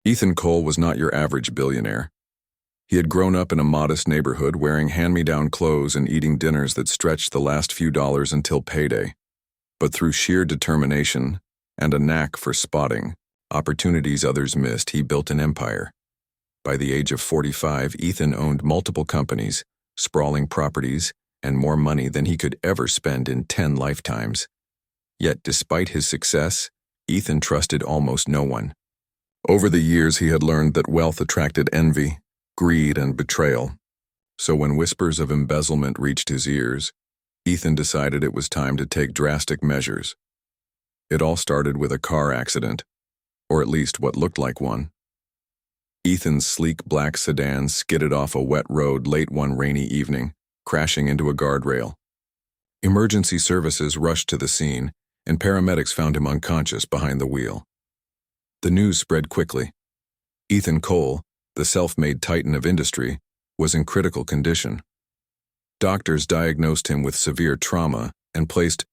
Ethan Cole was not your average billionaire. He had grown up in a modest neighborhood wearing hand-me-down clothes and eating dinners that stretched the last few dollars until payday. But through sheer determination and a knack for spotting opportunities others missed, he built an empire. By the age of 45, Ethan owned multiple companies, sprawling properties, and more money than he could ever spend in 10 lifetimes. Yet despite his success, Ethan trusted almost no one. Over the years, he had learned that wealth attracted envy, greed, and betrayal. So when whispers of embezzlement reached his ears, Ethan decided it was time to take drastic measures. It all started with a car accident, or at least what looked like one. Ethan's sleek black sedan skidded off a wet road late one rainy evening, crashing into a guardrail. Emergency services rushed to the scene, and paramedics found him unconscious behind the wheel. The news spread quickly. Ethan Cole, the self-made titan of industry, was in critical condition. Doctors diagnosed him with severe trauma and placed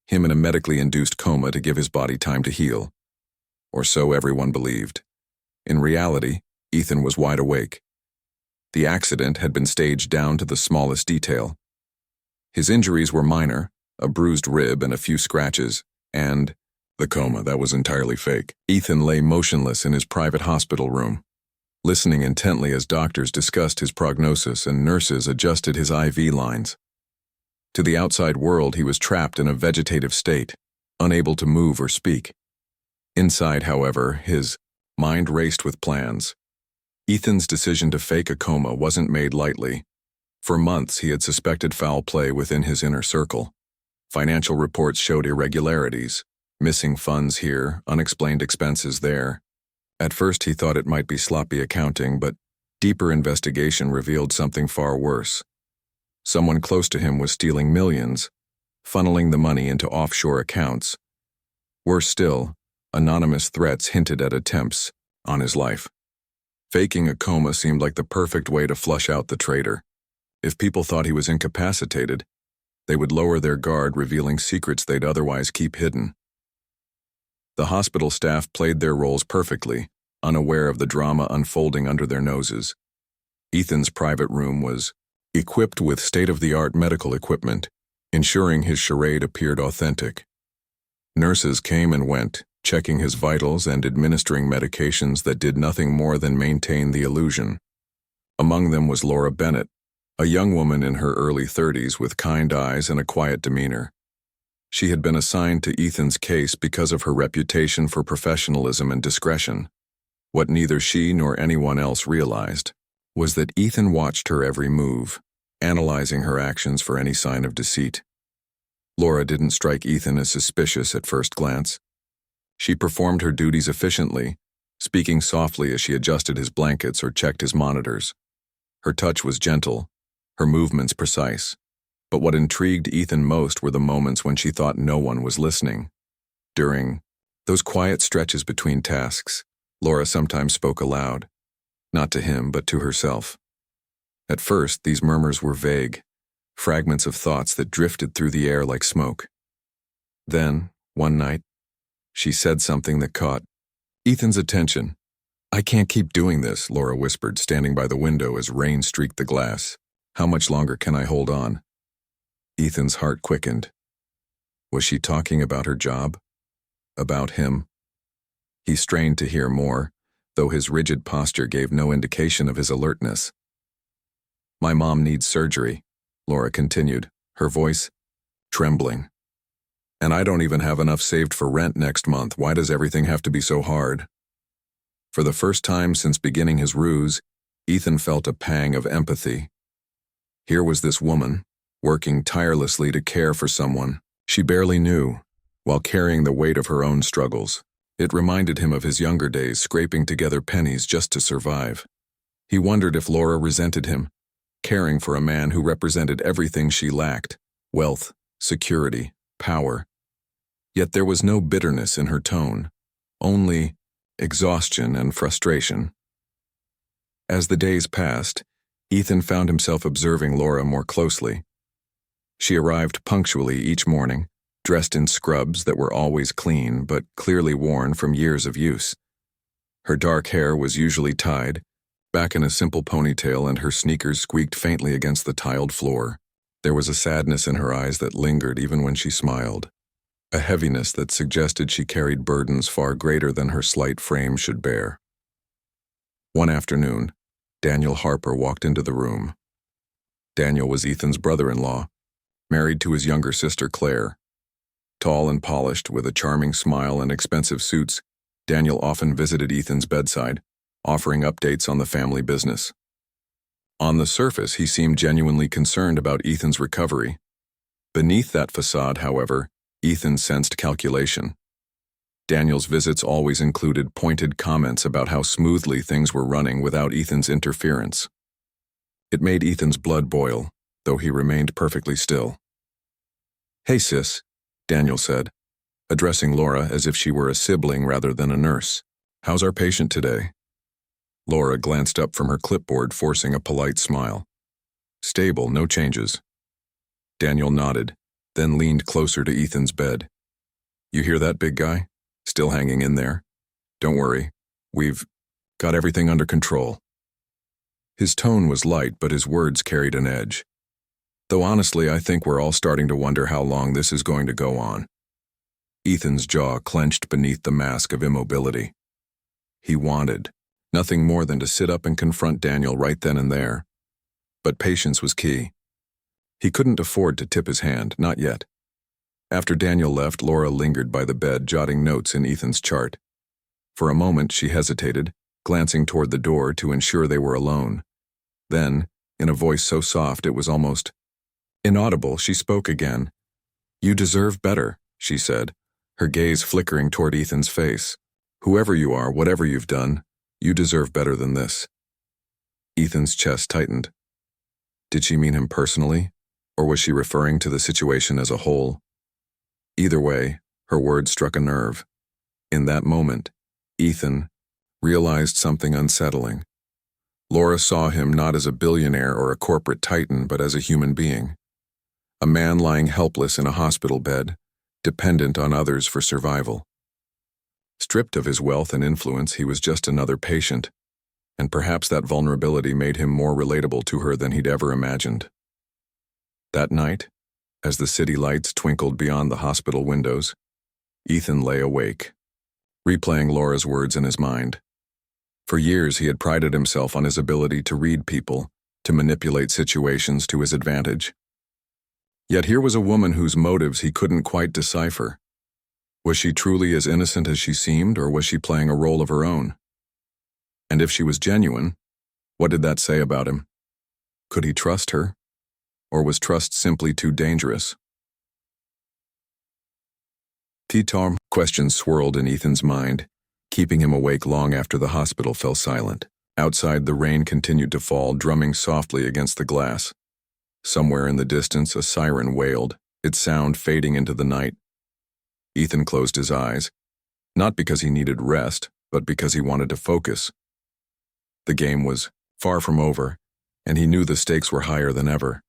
him in a medically induced coma to give his body time to heal. Or so everyone believed. In reality, Ethan was wide awake. The accident had been staged down to the smallest detail. His injuries were minor, a bruised rib and a few scratches, and the coma that was entirely fake. Ethan lay motionless in his private hospital room, listening intently as doctors discussed his prognosis and nurses adjusted his IV lines. To the outside world, he was trapped in a vegetative state, unable to move or speak. Inside, however, his mind raced with plans. Ethan's decision to fake a coma wasn't made lightly. For months, he had suspected foul play within his inner circle. Financial reports showed irregularities, missing funds here, unexplained expenses there. At first, he thought it might be sloppy accounting, but deeper investigation revealed something far worse. Someone close to him was stealing millions, funneling the money into offshore accounts. Worse still, anonymous threats hinted at attempts on his life. Faking a coma seemed like the perfect way to flush out the traitor. If people thought he was incapacitated, they would lower their guard, revealing secrets they'd otherwise keep hidden. The hospital staff played their roles perfectly, unaware of the drama unfolding under their noses. Ethan's private room was equipped with state-of-the-art medical equipment, ensuring his charade appeared authentic. Nurses came and went, checking his vitals and administering medications that did nothing more than maintain the illusion. Among them was Laura Bennett, a young woman in her early 30s with kind eyes and a quiet demeanor. She had been assigned to Ethan's case because of her reputation for professionalism and discretion. What neither she nor anyone else realized was that Ethan watched her every move, analyzing her actions for any sign of deceit. Laura didn't strike Ethan as suspicious at first glance. She performed her duties efficiently, speaking softly as she adjusted his blankets or checked his monitors. Her touch was gentle, her movements precise. But what intrigued Ethan most were the moments when she thought no one was listening. During those quiet stretches between tasks, Laura sometimes spoke aloud, not to him but to herself. At first, these murmurs were vague, fragments of thoughts that drifted through the air like smoke. Then, one night, she said something that caught Ethan's attention. "I can't keep doing this," Laura whispered, standing by the window as rain streaked the glass. "How much longer can I hold on?" Ethan's heart quickened. Was she talking about her job? About him? He strained to hear more, though his rigid posture gave no indication of his alertness. "My mom needs surgery," Laura continued, her voice trembling. "And I don't even have enough saved for rent next month. Why does everything have to be so hard?" For the first time since beginning his ruse, Ethan felt a pang of empathy. Here was this woman, working tirelessly to care for someone she barely knew, while carrying the weight of her own struggles. It reminded him of his younger days, scraping together pennies just to survive. He wondered if Laura resented him, caring for a man who represented everything she lacked: wealth, security, power. Yet there was no bitterness in her tone, only exhaustion and frustration. As the days passed, Ethan found himself observing Laura more closely. She arrived punctually each morning, dressed in scrubs that were always clean but clearly worn from years of use. Her dark hair was usually tied, back in a simple ponytail, and her sneakers squeaked faintly against the tiled floor. There was a sadness in her eyes that lingered even when she smiled, a heaviness that suggested she carried burdens far greater than her slight frame should bear. One afternoon, Daniel Harper walked into the room. Daniel was Ethan's brother-in-law, married to his younger sister Claire. Tall and polished, with a charming smile and expensive suits, Daniel often visited Ethan's bedside, offering updates on the family business. On the surface, he seemed genuinely concerned about Ethan's recovery. Beneath that facade, however, Ethan sensed calculation. Daniel's visits always included pointed comments about how smoothly things were running without Ethan's interference. It made Ethan's blood boil, though he remained perfectly still. "Hey, sis," Daniel said, addressing Laura as if she were a sibling rather than a nurse. "How's our patient today?" Laura glanced up from her clipboard, forcing a polite smile. "Stable, no changes." Daniel nodded, then leaned closer to Ethan's bed. "You hear that, big guy? Still hanging in there? Don't worry, we've got everything under control." His tone was light, but his words carried an edge. "Though honestly, I think we're all starting to wonder how long this is going to go on." Ethan's jaw clenched beneath the mask of immobility. He wanted nothing more than to sit up and confront Daniel right then and there. But patience was key. He couldn't afford to tip his hand, not yet. After Daniel left, Laura lingered by the bed, jotting notes in Ethan's chart. For a moment, she hesitated, glancing toward the door to ensure they were alone. Then, in a voice so soft it was almost inaudible, she spoke again. "You deserve better," she said, her gaze flickering toward Ethan's face. "Whoever you are, whatever you've done, you deserve better than this." Ethan's chest tightened. Did she mean him personally, or was she referring to the situation as a whole? Either way, her words struck a nerve. In that moment, Ethan realized something unsettling. Laura saw him not as a billionaire or a corporate titan, but as a human being. A man lying helpless in a hospital bed, dependent on others for survival. Stripped of his wealth and influence, he was just another patient, and perhaps that vulnerability made him more relatable to her than he'd ever imagined. That night, as the city lights twinkled beyond the hospital windows, Ethan lay awake, replaying Laura's words in his mind. For years, he had prided himself on his ability to read people, to manipulate situations to his advantage. Yet here was a woman whose motives he couldn't quite decipher. Was she truly as innocent as she seemed, or was she playing a role of her own? And if she was genuine, what did that say about him? Could he trust her? Or was trust simply too dangerous? Questions swirled in Ethan's mind, keeping him awake long after the hospital fell silent. Outside, the rain continued to fall, drumming softly against the glass. Somewhere in the distance, a siren wailed, its sound fading into the night. Ethan closed his eyes, not because he needed rest, but because he wanted to focus. The game was far from over, and he knew the stakes were higher than ever.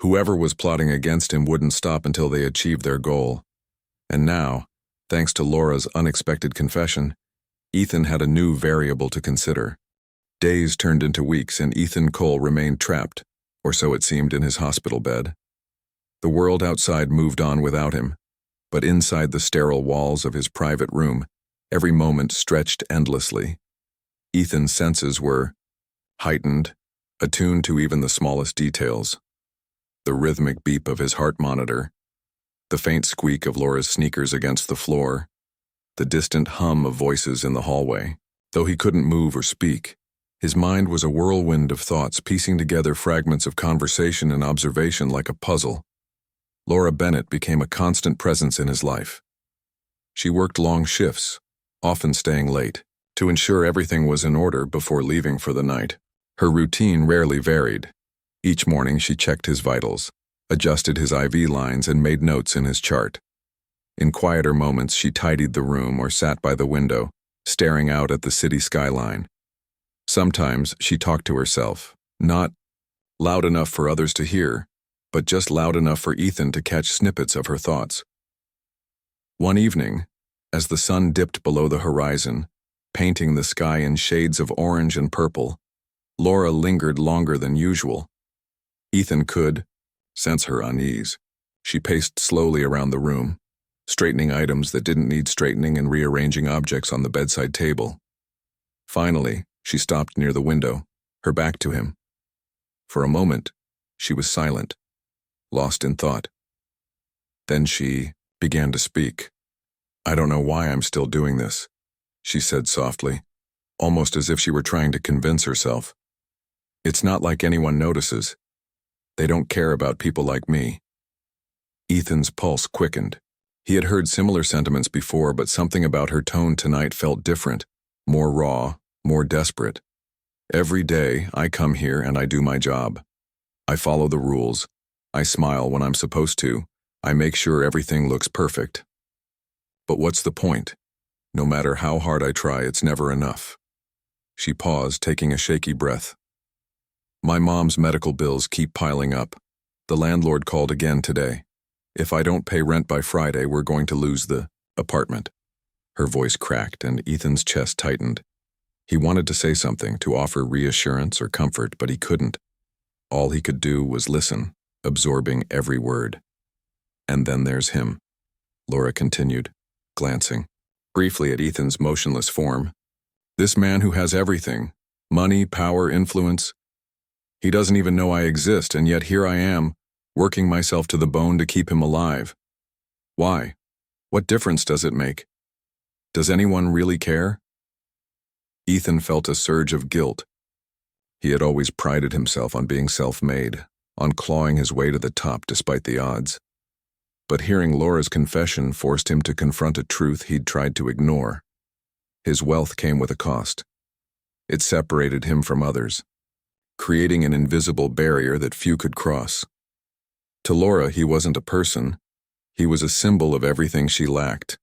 Whoever was plotting against him wouldn't stop until they achieved their goal. And now, thanks to Laura's unexpected confession, Ethan had a new variable to consider. Days turned into weeks, and Ethan Cole remained trapped, or so it seemed, in his hospital bed. The world outside moved on without him, but inside the sterile walls of his private room, every moment stretched endlessly. Ethan's senses were heightened, attuned to even the smallest details. The rhythmic beep of his heart monitor, the faint squeak of Laura's sneakers against the floor, the distant hum of voices in the hallway. Though he couldn't move or speak, his mind was a whirlwind of thoughts, piecing together fragments of conversation and observation like a puzzle. Laura Bennett became a constant presence in his life. She worked long shifts, often staying late, to ensure everything was in order before leaving for the night. Her routine rarely varied. Each morning she checked his vitals, adjusted his IV lines, and made notes in his chart. In quieter moments, she tidied the room or sat by the window, staring out at the city skyline. Sometimes she talked to herself, not loud enough for others to hear, but just loud enough for Ethan to catch snippets of her thoughts. One evening, as the sun dipped below the horizon, painting the sky in shades of orange and purple. Laura lingered longer than usual. Ethan could sense her unease. She paced slowly around the room, straightening items that didn't need straightening and rearranging objects on the bedside table. Finally, she stopped near the window, her back to him. For a moment, she was silent, lost in thought. Then she began to speak. "I don't know why I'm still doing this," she said softly, almost as if she were trying to convince herself. "It's not like anyone notices. They don't care about people like me." Ethan's pulse quickened. He had heard similar sentiments before, but something about her tone tonight felt different, more raw, more desperate. "Every day, I come here and I do my job. I follow the rules. I smile when I'm supposed to. I make sure everything looks perfect. But what's the point? No matter how hard I try, it's never enough." She paused, taking a shaky breath. "My mom's medical bills keep piling up. The landlord called again today. If I don't pay rent by Friday, we're going to lose the apartment." Her voice cracked and Ethan's chest tightened. He wanted to say something, to offer reassurance or comfort, but he couldn't. All he could do was listen, absorbing every word. "And then there's him," Laura continued, glancing briefly at Ethan's motionless form. "This man who has everything, money, power, influence. He doesn't even know I exist, and yet here I am, working myself to the bone to keep him alive. Why? What difference does it make? Does anyone really care?" Ethan felt a surge of guilt. He had always prided himself on being self-made, on clawing his way to the top despite the odds. But hearing Laura's confession forced him to confront a truth he'd tried to ignore. His wealth came with a cost. It separated him from others, creating an invisible barrier that few could cross. To Laura, he wasn't a person. He was a symbol of everything she lacked.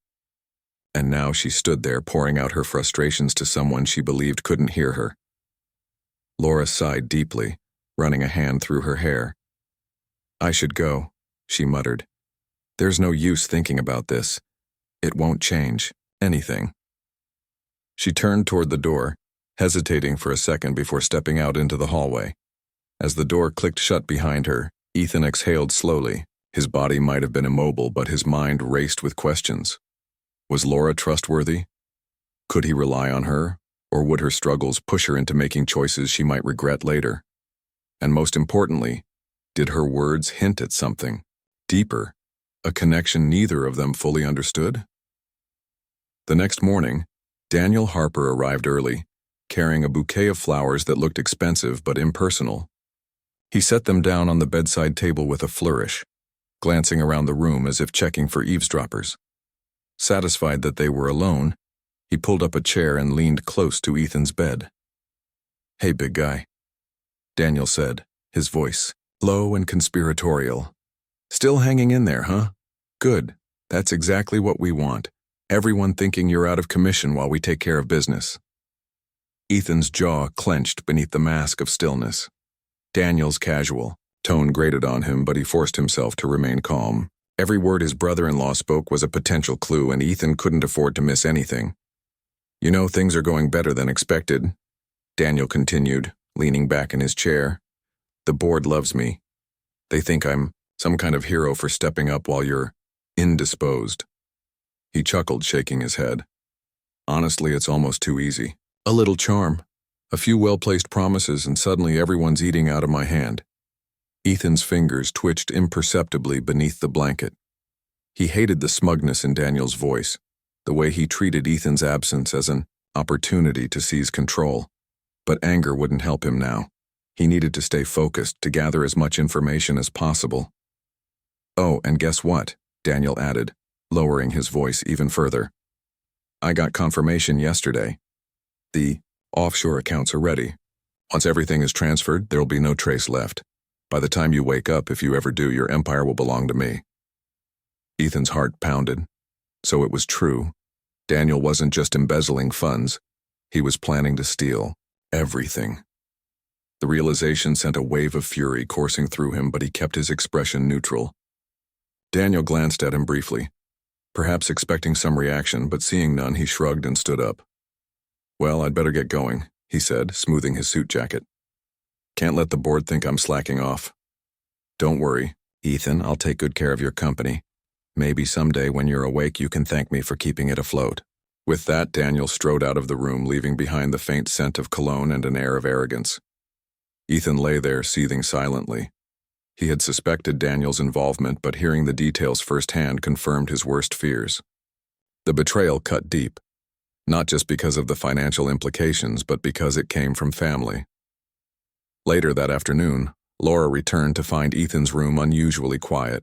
And now she stood there pouring out her frustrations to someone she believed couldn't hear her. Laura sighed deeply, running a hand through her hair. "I should go," she muttered. "There's no use thinking about this. It won't change anything." She turned toward the door, hesitating for a second before stepping out into the hallway. As the door clicked shut behind her, Ethan exhaled slowly. His body might have been immobile, but his mind raced with questions. Was Laura trustworthy? Could he rely on her, or would her struggles push her into making choices she might regret later? And most importantly, did her words hint at something deeper, a connection neither of them fully understood? The next morning, Daniel Harper arrived early, carrying a bouquet of flowers that looked expensive but impersonal. He set them down on the bedside table with a flourish, glancing around the room as if checking for eavesdroppers. Satisfied that they were alone, he pulled up a chair and leaned close to Ethan's bed. "Hey, big guy," Daniel said, his voice low and conspiratorial. "Still hanging in there, huh? Good. That's exactly what we want. Everyone thinking you're out of commission while we take care of business." Ethan's jaw clenched beneath the mask of stillness. Daniel's casual tone grated on him, but he forced himself to remain calm. Every word his brother-in-law spoke was a potential clue, and Ethan couldn't afford to miss anything. "You know, things are going better than expected," Daniel continued, leaning back in his chair. "The board loves me. They think I'm some kind of hero for stepping up while you're indisposed." He chuckled, shaking his head. "Honestly, it's almost too easy. A little charm, a few well-placed promises, and suddenly everyone's eating out of my hand." Ethan's fingers twitched imperceptibly beneath the blanket. He hated the smugness in Daniel's voice, the way he treated Ethan's absence as an opportunity to seize control. But anger wouldn't help him now. He needed to stay focused, to gather as much information as possible. "Oh, and guess what?" Daniel added, lowering his voice even further. "I got confirmation yesterday. The offshore accounts are ready. Once everything is transferred, there'll be no trace left. By the time you wake up, if you ever do, your empire will belong to me." Ethan's heart pounded. So it was true. Daniel wasn't just embezzling funds. He was planning to steal everything. The realization sent a wave of fury coursing through him, but he kept his expression neutral. Daniel glanced at him briefly, perhaps expecting some reaction, but seeing none, he shrugged and stood up. Well, I'd better get going, he said, smoothing his suit jacket. Can't let the board think I'm slacking off. Don't worry, Ethan, I'll take good care of your company. Maybe someday when you're awake you can thank me for keeping it afloat. With that, Daniel strode out of the room, leaving behind the faint scent of cologne and an air of arrogance. Ethan lay there, seething silently. He had suspected Daniel's involvement, but hearing the details firsthand confirmed his worst fears. The betrayal cut deep, not just because of the financial implications, but because it came from family. Later that afternoon, Laura returned to find Ethan's room unusually quiet.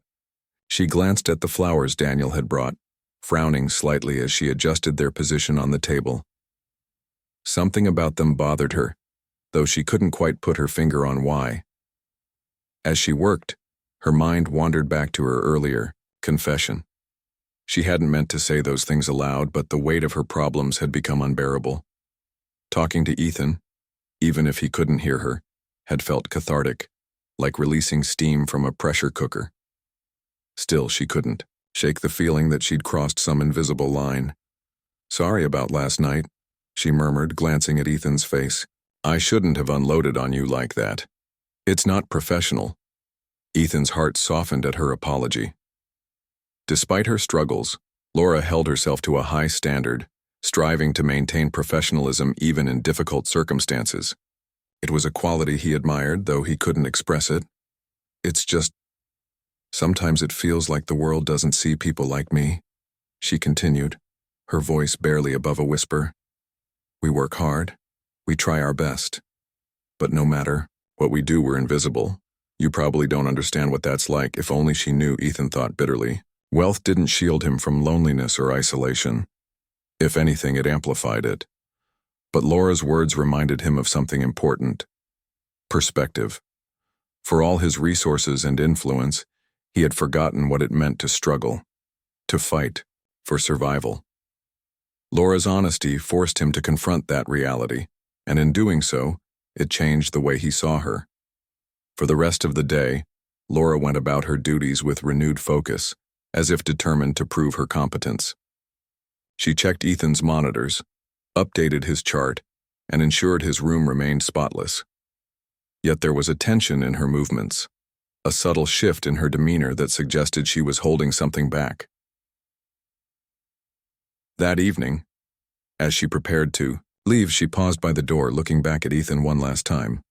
She glanced at the flowers Daniel had brought, frowning slightly as she adjusted their position on the table. Something about them bothered her, though she couldn't quite put her finger on why. As she worked, her mind wandered back to her earlier confession. She hadn't meant to say those things aloud, but the weight of her problems had become unbearable. Talking to Ethan, even if he couldn't hear her, had felt cathartic, like releasing steam from a pressure cooker. Still, she couldn't shake the feeling that she'd crossed some invisible line. Sorry about last night, she murmured, glancing at Ethan's face. I shouldn't have unloaded on you like that. It's not professional. Ethan's heart softened at her apology. Despite her struggles, Laura held herself to a high standard, striving to maintain professionalism even in difficult circumstances. It was a quality he admired, though he couldn't express it. It's just, sometimes it feels like the world doesn't see people like me, she continued, her voice barely above a whisper. We work hard, we try our best. But no matter what we do, we're invisible. You probably don't understand what that's like. If only she knew, Ethan thought bitterly. Wealth didn't shield him from loneliness or isolation. If anything, it amplified it. But Laura's words reminded him of something important. Perspective. For all his resources and influence, he had forgotten what it meant to struggle, to fight, for survival. Laura's honesty forced him to confront that reality, and in doing so, it changed the way he saw her. For the rest of the day, Laura went about her duties with renewed focus, as if determined to prove her competence. She checked Ethan's monitors, updated his chart, and ensured his room remained spotless. Yet there was a tension in her movements, a subtle shift in her demeanor that suggested she was holding something back. That evening, as she prepared to leave, she paused by the door, looking back at Ethan one last time.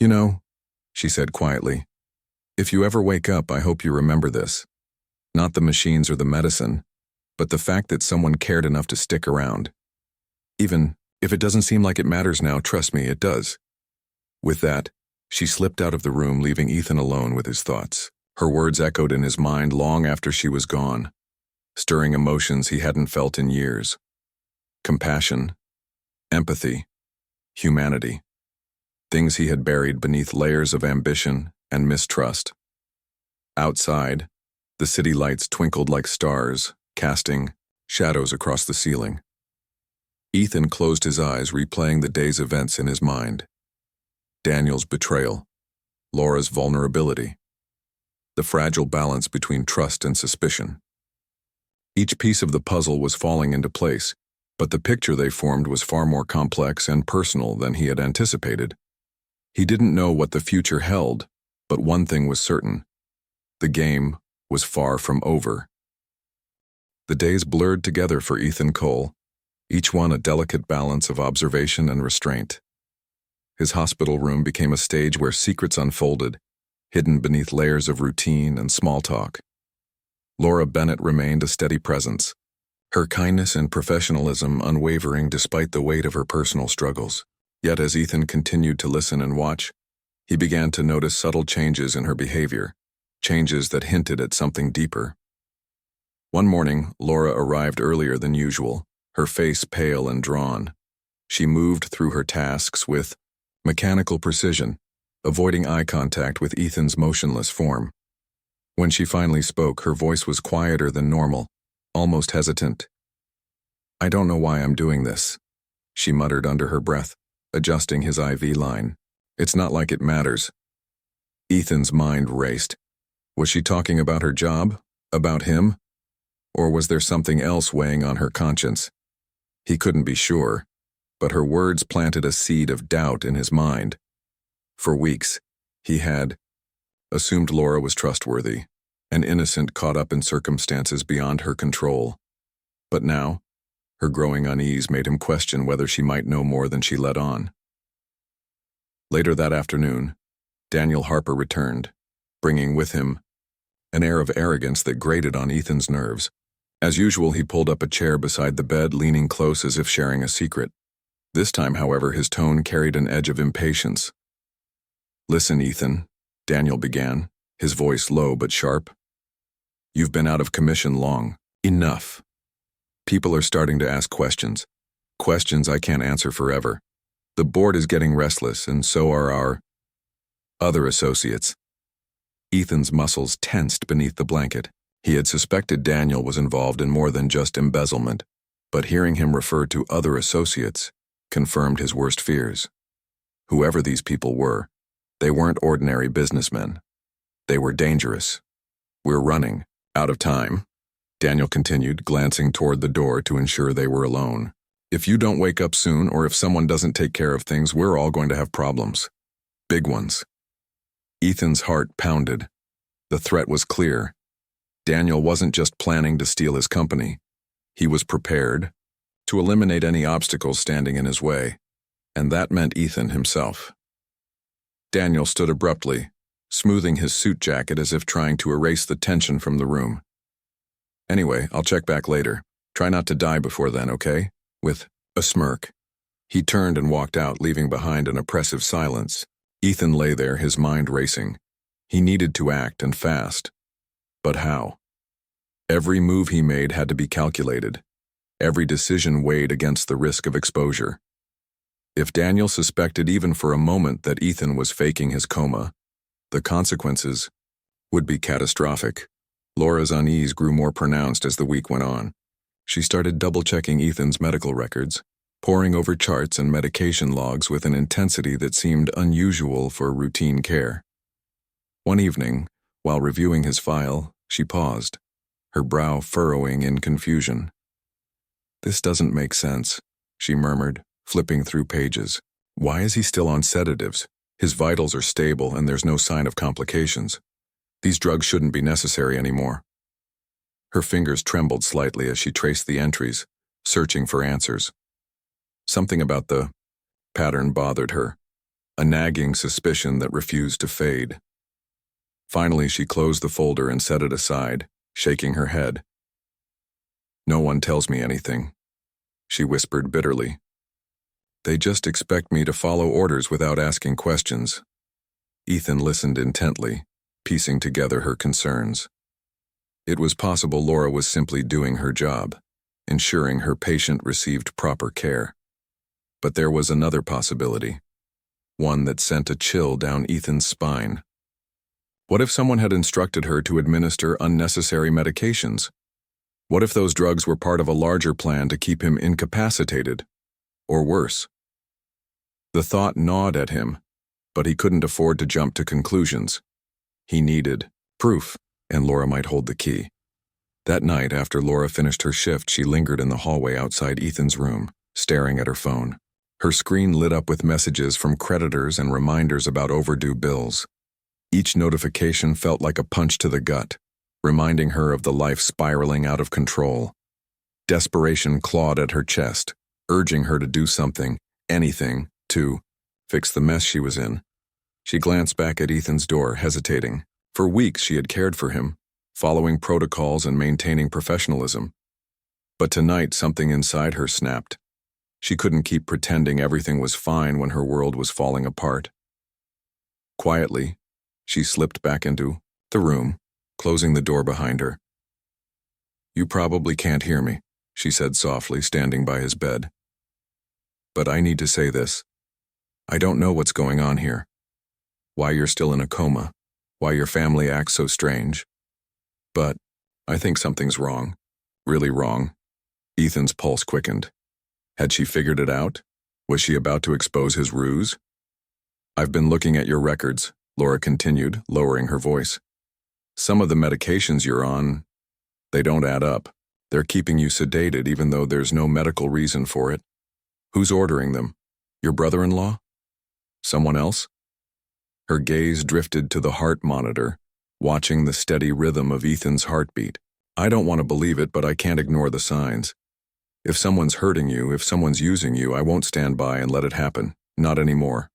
You know, she said quietly, if you ever wake up, I hope you remember this. Not the machines or the medicine, but the fact that someone cared enough to stick around. Even if it doesn't seem like it matters now, trust me, it does. With that, she slipped out of the room, leaving Ethan alone with his thoughts. Her words echoed in his mind long after she was gone, stirring emotions he hadn't felt in years. Compassion, empathy, humanity. Things he had buried beneath layers of ambition and mistrust. Outside, the city lights twinkled like stars, casting shadows across the ceiling. Ethan closed his eyes, replaying the day's events in his mind. Daniel's betrayal, Laura's vulnerability, the fragile balance between trust and suspicion. Each piece of the puzzle was falling into place, but the picture they formed was far more complex and personal than he had anticipated. He didn't know what the future held, but one thing was certain. The game was far from over. The days blurred together for Ethan Cole, each one a delicate balance of observation and restraint. His hospital room became a stage where secrets unfolded, hidden beneath layers of routine and small talk. Laura Bennett remained a steady presence, her kindness and professionalism unwavering despite the weight of her personal struggles. Yet as Ethan continued to listen and watch, he began to notice subtle changes in her behavior, changes that hinted at something deeper. One morning, Laura arrived earlier than usual, her face pale and drawn. She moved through her tasks with mechanical precision, avoiding eye contact with Ethan's motionless form. When she finally spoke, her voice was quieter than normal, almost hesitant. I don't know why I'm doing this, she muttered under her breath, adjusting his IV line. It's not like it matters. Ethan's mind raced. Was she talking about her job? About him? Or was there something else weighing on her conscience? He couldn't be sure. but her words planted a seed of doubt in his mind. For weeks, he had assumed Laura was trustworthy, an innocent caught up in circumstances beyond her control. But now, her growing unease made him question whether she might know more than she let on. Later that afternoon, Daniel Harper returned, bringing with him an air of arrogance that grated on Ethan's nerves. As usual, he pulled up a chair beside the bed, leaning close as if sharing a secret. This time, however, his tone carried an edge of impatience. "Listen, Ethan," Daniel began, his voice low but sharp. "You've been out of commission long. Enough. People are starting to ask questions. Questions I can't answer forever. The board is getting restless, and so are our other associates." Ethan's muscles tensed beneath the blanket. He had suspected Daniel was involved in more than just embezzlement, but hearing him refer to other associates confirmed his worst fears. Whoever these people were, they weren't ordinary businessmen. They were dangerous. "We're running out of time," Daniel continued, glancing toward the door to ensure they were alone. "If you don't wake up soon, or if someone doesn't take care of things, we're all going to have problems. Big ones." Ethan's heart pounded. The threat was clear. Daniel wasn't just planning to steal his company. He was prepared to eliminate any obstacles standing in his way, and that meant Ethan himself. Daniel stood abruptly, smoothing his suit jacket as if trying to erase the tension from the room. "Anyway, I'll check back later. Try not to die before then, okay?" With a smirk, he turned and walked out, leaving behind an oppressive silence. Ethan lay there, his mind racing. He needed to act, and fast. But how? Every move he made had to be calculated. Every decision weighed against the risk of exposure. If Daniel suspected even for a moment that Ethan was faking his coma, the consequences would be catastrophic. Laura's unease grew more pronounced as the week went on. She started double-checking Ethan's medical records, poring over charts and medication logs with an intensity that seemed unusual for routine care. One evening, while reviewing his file, she paused, her brow furrowing in confusion. "This doesn't make sense," she murmured, flipping through pages. "Why is he still on sedatives? His vitals are stable and there's no sign of complications. These drugs shouldn't be necessary anymore." Her fingers trembled slightly as she traced the entries, searching for answers. Something about the pattern bothered her, a nagging suspicion that refused to fade. Finally, she closed the folder and set it aside, shaking her head. "No one tells me anything," she whispered bitterly. "They just expect me to follow orders without asking questions." Ethan listened intently, piecing together her concerns. It was possible Laura was simply doing her job, ensuring her patient received proper care. But there was another possibility, one that sent a chill down Ethan's spine. What if someone had instructed her to administer unnecessary medications? What if those drugs were part of a larger plan to keep him incapacitated? Or worse? The thought gnawed at him, but he couldn't afford to jump to conclusions. He needed proof, and Laura might hold the key. That night, after Laura finished her shift, she lingered in the hallway outside Ethan's room, staring at her phone. Her screen lit up with messages from creditors and reminders about overdue bills. Each notification felt like a punch to the gut, reminding her of the life spiraling out of control. Desperation clawed at her chest, urging her to do something, anything, to fix the mess she was in. She glanced back at Ethan's door, hesitating. For weeks she had cared for him, following protocols and maintaining professionalism. But tonight something inside her snapped. She couldn't keep pretending everything was fine when her world was falling apart. Quietly, she slipped back into the room, closing the door behind her. "You probably can't hear me," she said softly, standing by his bed. "But I need to say this. I don't know what's going on here. Why you're still in a coma. Why your family acts so strange. But I think something's wrong. Really wrong." Ethan's pulse quickened. Had she figured it out? Was she about to expose his ruse? "I've been looking at your records," Laura continued, lowering her voice. "Some of the medications you're on, they don't add up. They're keeping you sedated even though there's no medical reason for it. Who's ordering them? Your brother-in-law? Someone else? Her gaze drifted to the heart monitor, watching the steady rhythm of Ethan's heartbeat. I don't want to believe it, but I can't ignore the signs. If someone's hurting you, if someone's using you, I won't stand by and let it happen. Not anymore.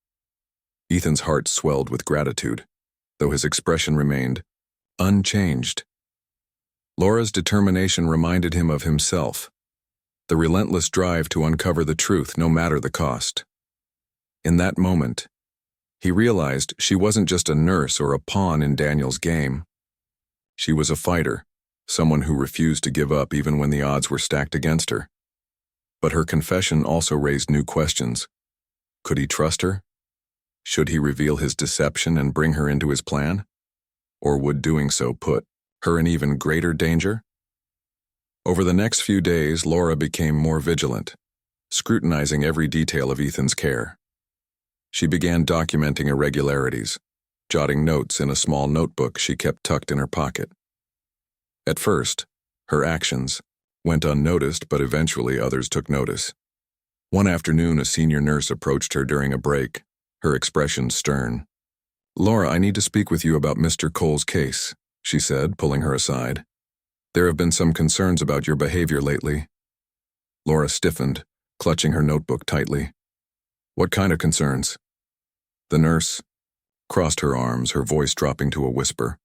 Ethan's heart swelled with gratitude, though his expression remained unchanged. Laura's determination reminded him of himself, the relentless drive to uncover the truth no matter the cost. In that moment, he realized she wasn't just a nurse or a pawn in Daniel's game. She was a fighter, someone who refused to give up even when the odds were stacked against her. But her confession also raised new questions. Could he trust her? Should he reveal his deception and bring her into his plan? Or would doing so put her in even greater danger? Over the next few days, Laura became more vigilant, scrutinizing every detail of Ethan's care. She began documenting irregularities, jotting notes in a small notebook she kept tucked in her pocket. At first, her actions went unnoticed, but eventually others took notice. One afternoon, a senior nurse approached her during a break, her expression stern. "Laura, I need to speak with you about Mr. Cole's case," she said, pulling her aside. "There have been some concerns about your behavior lately." Laura stiffened, clutching her notebook tightly. "What kind of concerns?" The nurse crossed her arms, her voice dropping to a whisper.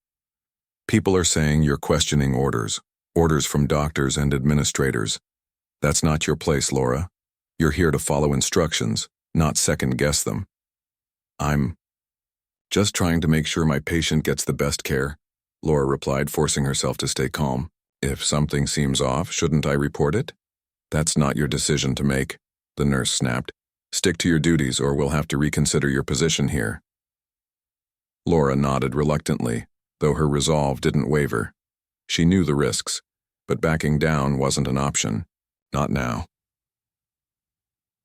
"People are saying you're questioning orders from doctors and administrators. That's not your place, Laura. You're here to follow instructions, not second-guess them." "I'm just trying to make sure my patient gets the best care," Laura replied, forcing herself to stay calm. "If something seems off, shouldn't I report it?" "That's not your decision to make," the nurse snapped. "Stick to your duties or we'll have to reconsider your position here." Laura nodded reluctantly, though her resolve didn't waver. She knew the risks, but backing down wasn't an option. Not now.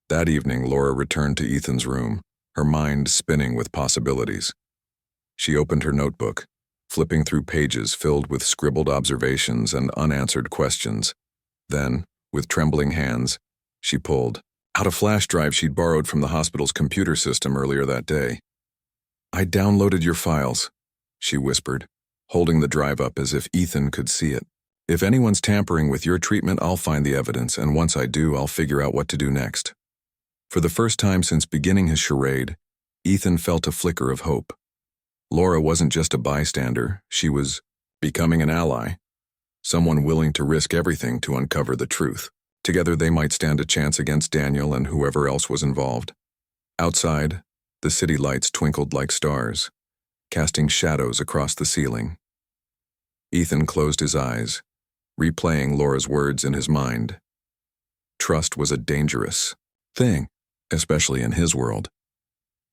That evening, Laura returned to Ethan's room, her mind spinning with possibilities. She opened her notebook, flipping through pages filled with scribbled observations and unanswered questions. Then, with trembling hands, she pulled out a flash drive she'd borrowed from the hospital's computer system earlier that day. "I downloaded your files," she whispered, holding the drive up as if Ethan could see it. "If anyone's tampering with your treatment, I'll find the evidence, and once I do, I'll figure out what to do next." For the first time since beginning his charade, Ethan felt a flicker of hope. Laura wasn't just a bystander, she was becoming an ally, someone willing to risk everything to uncover the truth. Together they might stand a chance against Daniel and whoever else was involved. Outside, the city lights twinkled like stars, casting shadows across the ceiling. Ethan closed his eyes, replaying Laura's words in his mind. Trust was a dangerous thing, especially in his world.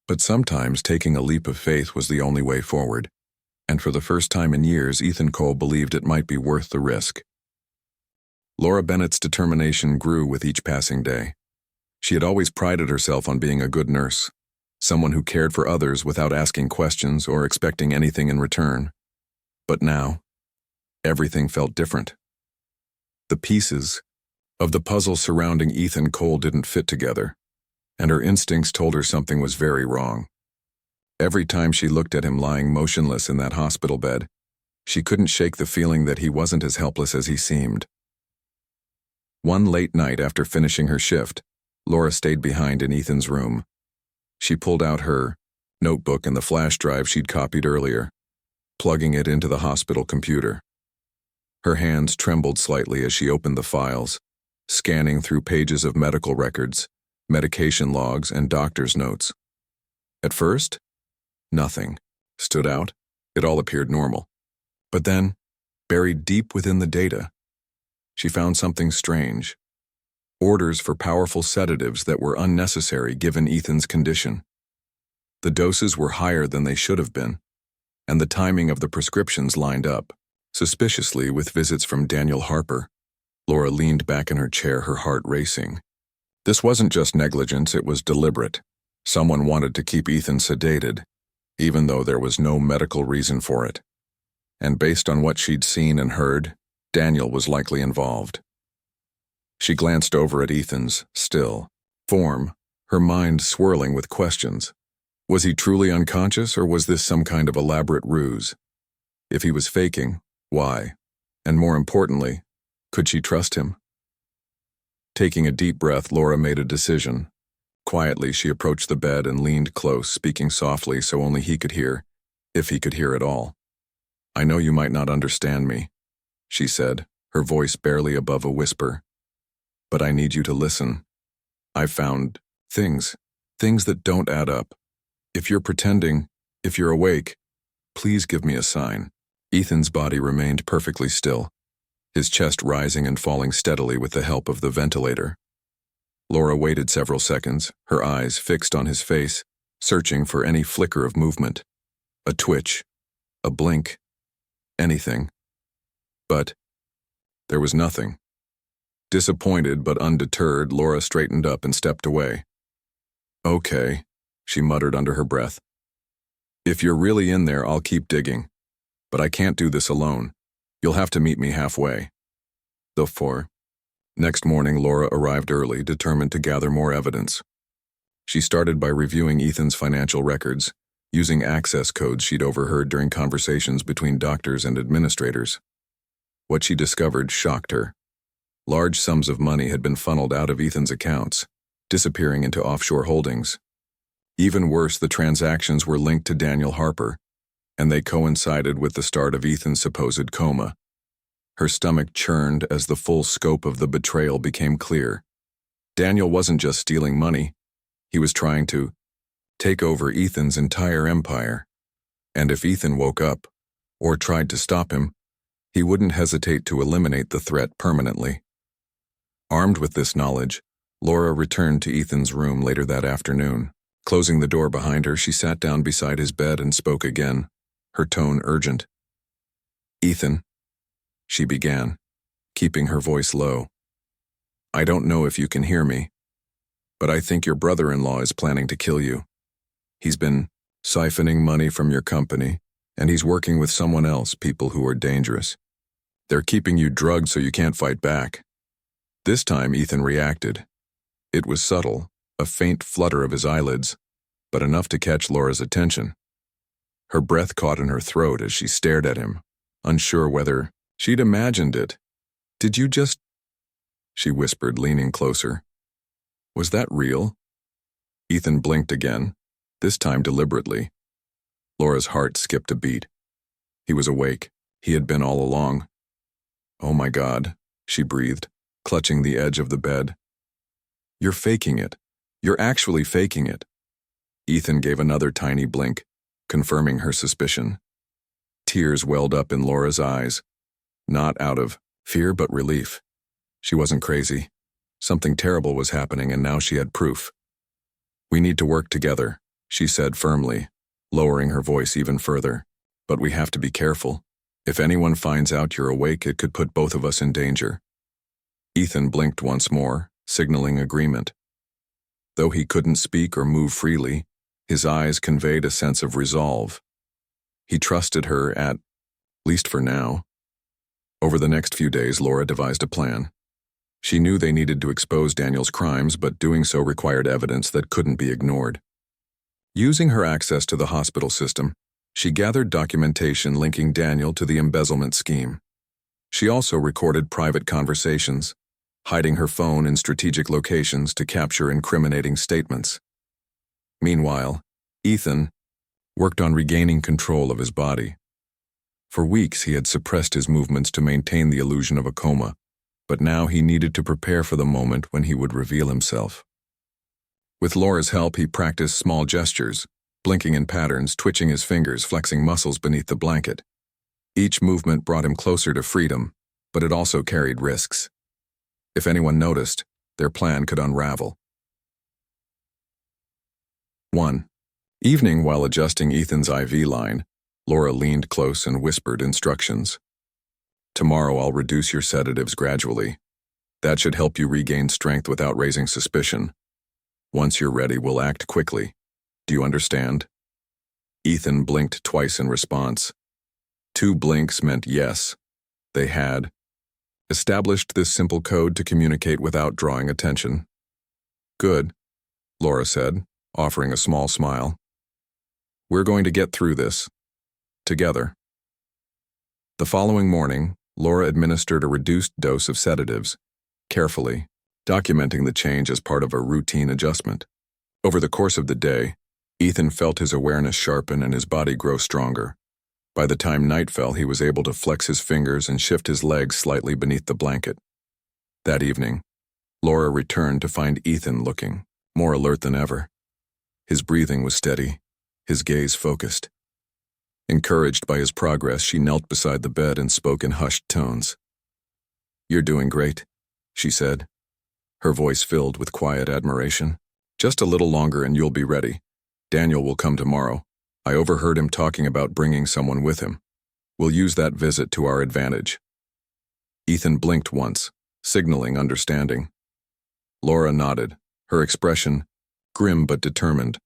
But sometimes taking a leap of faith was the only way forward, and for the first time in years, Ethan Cole believed it might be worth the risk. Laura Bennett's determination grew with each passing day. She had always prided herself on being a good nurse, someone who cared for others without asking questions or expecting anything in return. But now, everything felt different. The pieces of the puzzle surrounding Ethan Cole didn't fit together, and her instincts told her something was very wrong. Every time she looked at him lying motionless in that hospital bed, she couldn't shake the feeling that he wasn't as helpless as he seemed. One late night after finishing her shift, Laura stayed behind in Ethan's room. She pulled out her notebook and the flash drive she'd copied earlier, plugging it into the hospital computer. Her hands trembled slightly as she opened the files, scanning through pages of medical records, medication logs, and doctor's notes. At first, nothing stood out. It all appeared normal. But then, buried deep within the data, she found something strange. Orders for powerful sedatives that were unnecessary given Ethan's condition. The doses were higher than they should have been, and the timing of the prescriptions lined up, suspiciously, with visits from Daniel Harper. Laura leaned back in her chair, her heart racing. This wasn't just negligence, it was deliberate. Someone wanted to keep Ethan sedated, even though there was no medical reason for it. And based on what she'd seen and heard, Daniel was likely involved. She glanced over at Ethan's still, form, her mind swirling with questions. Was he truly unconscious, or was this some kind of elaborate ruse? If he was faking, why? And more importantly, could she trust him? Taking a deep breath, Laura made a decision. Quietly, she approached the bed and leaned close, speaking softly so only he could hear, if he could hear at all. "I know you might not understand me," she said, her voice barely above a whisper. "But I need you to listen. I've found things that don't add up. If you're pretending, if you're awake, please give me a sign." Ethan's body remained perfectly still, his chest rising and falling steadily with the help of the ventilator. Laura waited several seconds, her eyes fixed on his face, searching for any flicker of movement. A twitch, a blink, anything. But there was nothing. Disappointed but undeterred, Laura straightened up and stepped away. "Okay," she muttered under her breath. "If you're really in there, I'll keep digging. But I can't do this alone. You'll have to meet me halfway." Next morning, Laura arrived early, determined to gather more evidence. She started by reviewing Ethan's financial records, using access codes she'd overheard during conversations between doctors and administrators. What she discovered shocked her. Large sums of money had been funneled out of Ethan's accounts, disappearing into offshore holdings. Even worse, the transactions were linked to Daniel Harper, and they coincided with the start of Ethan's supposed coma. Her stomach churned as the full scope of the betrayal became clear. Daniel wasn't just stealing money, he was trying to take over Ethan's entire empire. And if Ethan woke up, or tried to stop him, he wouldn't hesitate to eliminate the threat permanently. Armed with this knowledge, Laura returned to Ethan's room later that afternoon. Closing the door behind her, she sat down beside his bed and spoke again, her tone urgent. "Ethan," she began, keeping her voice low. "I don't know if you can hear me, but I think your brother-in-law is planning to kill you. He's been siphoning money from your company, and he's working with someone else, people who are dangerous. They're keeping you drugged so you can't fight back." This time Ethan reacted. It was subtle, a faint flutter of his eyelids, but enough to catch Laura's attention. Her breath caught in her throat as she stared at him, unsure whether she'd imagined it. "Did you just—" she whispered, leaning closer. "Was that real?" Ethan blinked again, this time deliberately. Laura's heart skipped a beat. He was awake. He had been all along. "Oh my God," she breathed, clutching the edge of the bed. "You're faking it. You're actually faking it." Ethan gave another tiny blink, confirming her suspicion. Tears welled up in Laura's eyes, not out of fear but relief. She wasn't crazy. Something terrible was happening, and now she had proof. "We need to work together," she said firmly, lowering her voice even further. "But we have to be careful. If anyone finds out you're awake, it could put both of us in danger." Ethan blinked once more, signaling agreement. Though he couldn't speak or move freely, his eyes conveyed a sense of resolve. He trusted her at least for now. Over the next few days, Laura devised a plan. She knew they needed to expose Daniel's crimes, but doing so required evidence that couldn't be ignored. Using her access to the hospital system, she gathered documentation linking Daniel to the embezzlement scheme. She also recorded private conversations, hiding her phone in strategic locations to capture incriminating statements. Meanwhile, Ethan worked on regaining control of his body. For weeks he had suppressed his movements to maintain the illusion of a coma, but now he needed to prepare for the moment when he would reveal himself. With Laura's help, he practiced small gestures, blinking in patterns, twitching his fingers, flexing muscles beneath the blanket. Each movement brought him closer to freedom, but it also carried risks. If anyone noticed, their plan could unravel. 1. Evening, while adjusting Ethan's IV line, Laura leaned close and whispered instructions. "Tomorrow I'll reduce your sedatives gradually. That should help you regain strength without raising suspicion. Once you're ready, we'll act quickly. Do you understand?" Ethan blinked twice in response. 2 blinks meant yes. They had established this simple code to communicate without drawing attention. "Good," Laura said, offering a small smile. We're going to get through this. Together. The following morning, Laura administered a reduced dose of sedatives, carefully, documenting the change as part of a routine adjustment. Over the course of the day, Ethan felt his awareness sharpen and his body grow stronger. By the time night fell, he was able to flex his fingers and shift his legs slightly beneath the blanket. That evening, Laura returned to find Ethan looking more alert than ever. His breathing was steady, his gaze focused. Encouraged by his progress, she knelt beside the bed and spoke in hushed tones. "You're doing great," she said, her voice filled with quiet admiration. "Just a little longer and you'll be ready. Daniel will come tomorrow. I overheard him talking about bringing someone with him. We'll use that visit to our advantage." Ethan blinked once, signaling understanding. Laura nodded, her expression grim but determined.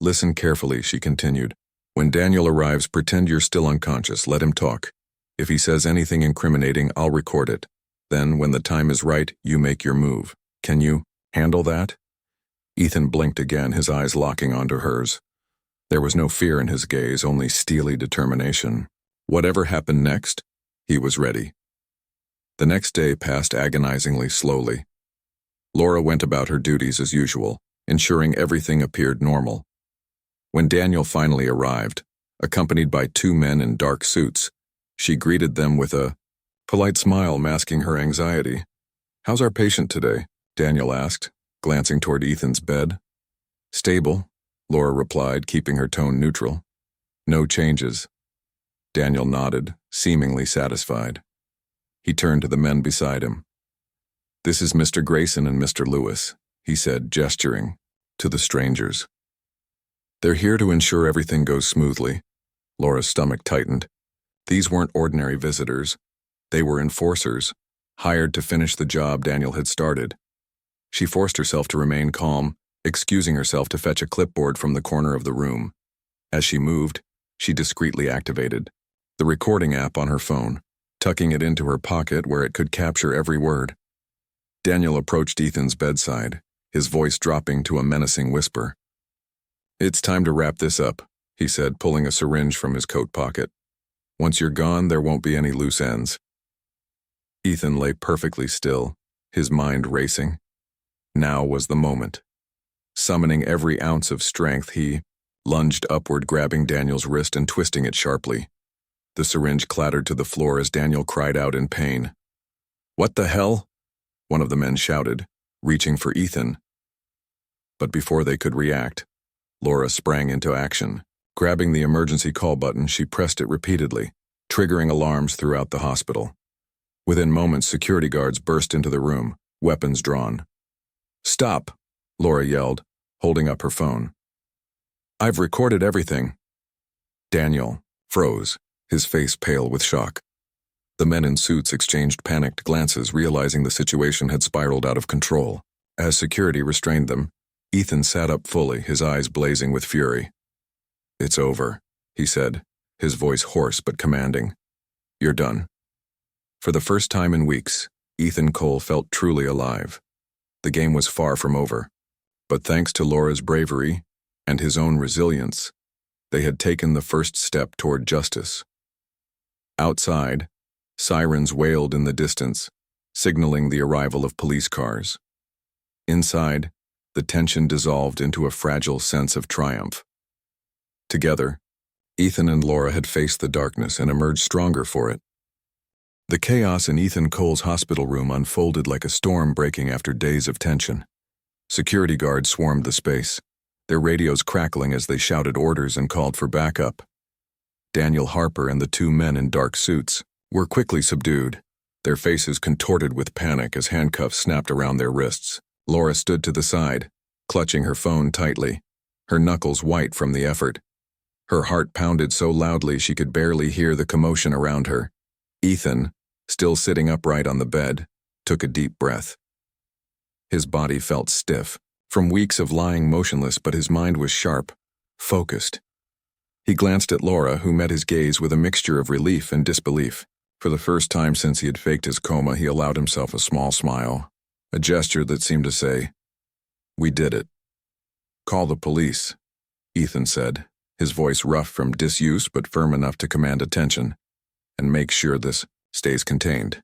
"Listen carefully," she continued. "When Daniel arrives, pretend you're still unconscious. Let him talk. If he says anything incriminating, I'll record it. Then, when the time is right, you make your move. Can you handle that?" Ethan blinked again, his eyes locking onto hers. There was no fear in his gaze, only steely determination. Whatever happened next, he was ready. The next day passed agonizingly slowly. Laura went about her duties as usual, ensuring everything appeared normal. When Daniel finally arrived, accompanied by two men in dark suits, she greeted them with a polite smile masking her anxiety. "How's our patient today?" Daniel asked, glancing toward Ethan's bed. "Stable," Laura replied, keeping her tone neutral. "No changes." Daniel nodded, seemingly satisfied. He turned to the men beside him. "This is Mr. Grayson and Mr. Lewis," he said, gesturing to the strangers. "They're here to ensure everything goes smoothly." Laura's stomach tightened. These weren't ordinary visitors. They were enforcers, hired to finish the job Daniel had started. She forced herself to remain calm, excusing herself to fetch a clipboard from the corner of the room. As she moved, she discreetly activated the recording app on her phone, tucking it into her pocket where it could capture every word. Daniel approached Ethan's bedside, his voice dropping to a menacing whisper. "It's time to wrap this up," he said, pulling a syringe from his coat pocket. "Once you're gone, there won't be any loose ends." Ethan lay perfectly still, his mind racing. Now was the moment. Summoning every ounce of strength, he lunged upward, grabbing Daniel's wrist and twisting it sharply. The syringe clattered to the floor as Daniel cried out in pain. "What the hell?" one of the men shouted, reaching for Ethan. But before they could react, Laura sprang into action. Grabbing the emergency call button, she pressed it repeatedly, triggering alarms throughout the hospital. Within moments, security guards burst into the room, weapons drawn. "Stop!" Laura yelled, holding up her phone. "I've recorded everything." Daniel froze, his face pale with shock. The men in suits exchanged panicked glances, realizing the situation had spiraled out of control. As security restrained them, Ethan sat up fully, his eyes blazing with fury. "It's over," he said, his voice hoarse but commanding. "You're done." For the first time in weeks, Ethan Cole felt truly alive. The game was far from over, but thanks to Laura's bravery and his own resilience, they had taken the first step toward justice. Outside, sirens wailed in the distance, signaling the arrival of police cars. Inside, the tension dissolved into a fragile sense of triumph. Together, Ethan and Laura had faced the darkness and emerged stronger for it. The chaos in Ethan Cole's hospital room unfolded like a storm breaking after days of tension. Security guards swarmed the space, their radios crackling as they shouted orders and called for backup. Daniel Harper and the two men in dark suits were quickly subdued, their faces contorted with panic as handcuffs snapped around their wrists. Laura stood to the side, clutching her phone tightly, her knuckles white from the effort. Her heart pounded so loudly she could barely hear the commotion around her. Ethan, still sitting upright on the bed, took a deep breath. His body felt stiff, from weeks of lying motionless, but his mind was sharp, focused. He glanced at Laura, who met his gaze with a mixture of relief and disbelief. For the first time since he had faked his coma, he allowed himself a small smile, a gesture that seemed to say, "We did it." Call the police, Ethan said, his voice rough from disuse but firm enough to command attention. And make sure this stays contained.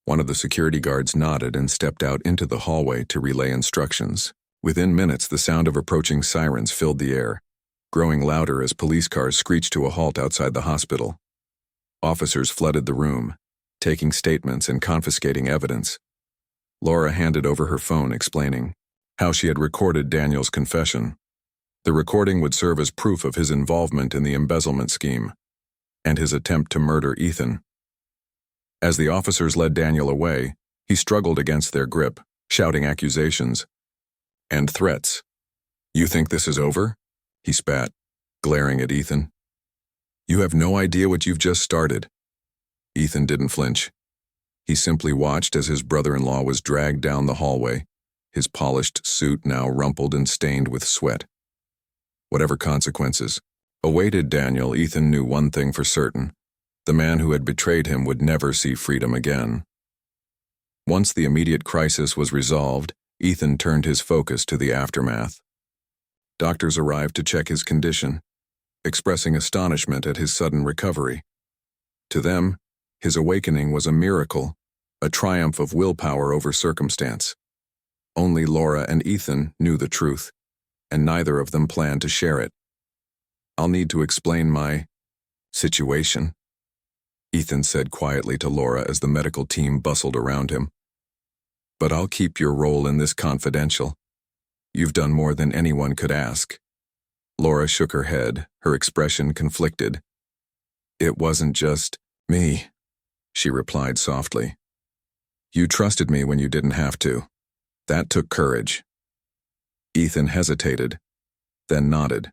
One of the security guards nodded and stepped out into the hallway to relay instructions. Within minutes, the sound of approaching sirens filled the air, growing louder as police cars screeched to a halt outside the hospital. Officers flooded the room, taking statements and confiscating evidence. Laura handed over her phone, explaining how she had recorded Daniel's confession. The recording would serve as proof of his involvement in the embezzlement scheme and his attempt to murder Ethan. As the officers led Daniel away, he struggled against their grip, shouting accusations and threats. "You think this is over?" he spat, glaring at Ethan. "You have no idea what you've just started." Ethan didn't flinch. He simply watched as his brother-in-law was dragged down the hallway, his polished suit now rumpled and stained with sweat. Whatever consequences awaited Daniel, Ethan knew one thing for certain: the man who had betrayed him would never see freedom again. Once the immediate crisis was resolved, Ethan turned his focus to the aftermath. Doctors arrived to check his condition, expressing astonishment at his sudden recovery. To them, his awakening was a miracle, a triumph of willpower over circumstance. Only Laura and Ethan knew the truth, and neither of them planned to share it. "I'll need to explain my situation," Ethan said quietly to Laura as the medical team bustled around him. "But I'll keep your role in this confidential. You've done more than anyone could ask." Laura shook her head, her expression conflicted. "It wasn't just me," she replied softly. "You trusted me when you didn't have to. That took courage." Ethan hesitated, then nodded.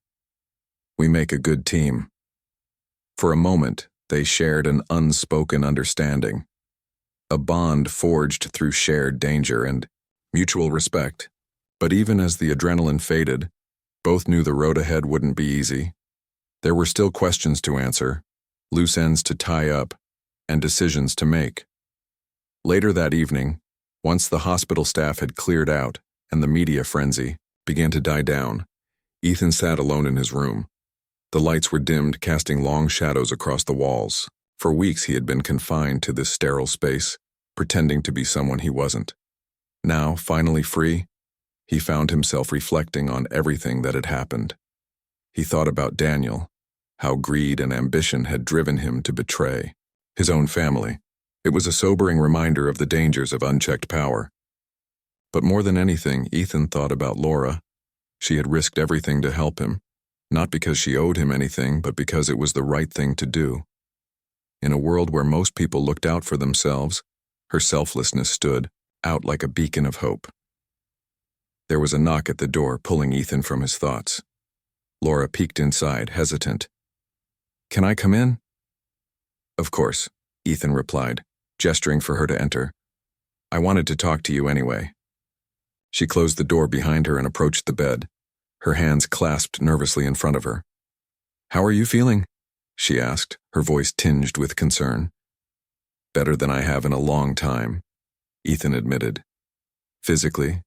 "We make a good team." For a moment, they shared an unspoken understanding, a bond forged through shared danger and mutual respect. But even as the adrenaline faded, both knew the road ahead wouldn't be easy. There were still questions to answer, loose ends to tie up, and decisions to make. Later that evening, once the hospital staff had cleared out and the media frenzy began to die down, Ethan sat alone in his room. The lights were dimmed, casting long shadows across the walls. For weeks he had been confined to this sterile space, pretending to be someone he wasn't. Now, finally free, he found himself reflecting on everything that had happened. He thought about Daniel, how greed and ambition had driven him to betray his own family. It was a sobering reminder of the dangers of unchecked power. But more than anything, Ethan thought about Laura. She had risked everything to help him, not because she owed him anything, but because it was the right thing to do. In a world where most people looked out for themselves, her selflessness stood out like a beacon of hope. There was a knock at the door, pulling Ethan from his thoughts. Laura peeked inside, hesitant. "Can I come in?" "Of course," Ethan replied, gesturing for her to enter. "I wanted to talk to you anyway." She closed the door behind her and approached the bed, her hands clasped nervously in front of her. "How are you feeling?" she asked, her voice tinged with concern. "Better than I have in a long time," Ethan admitted. "Physically,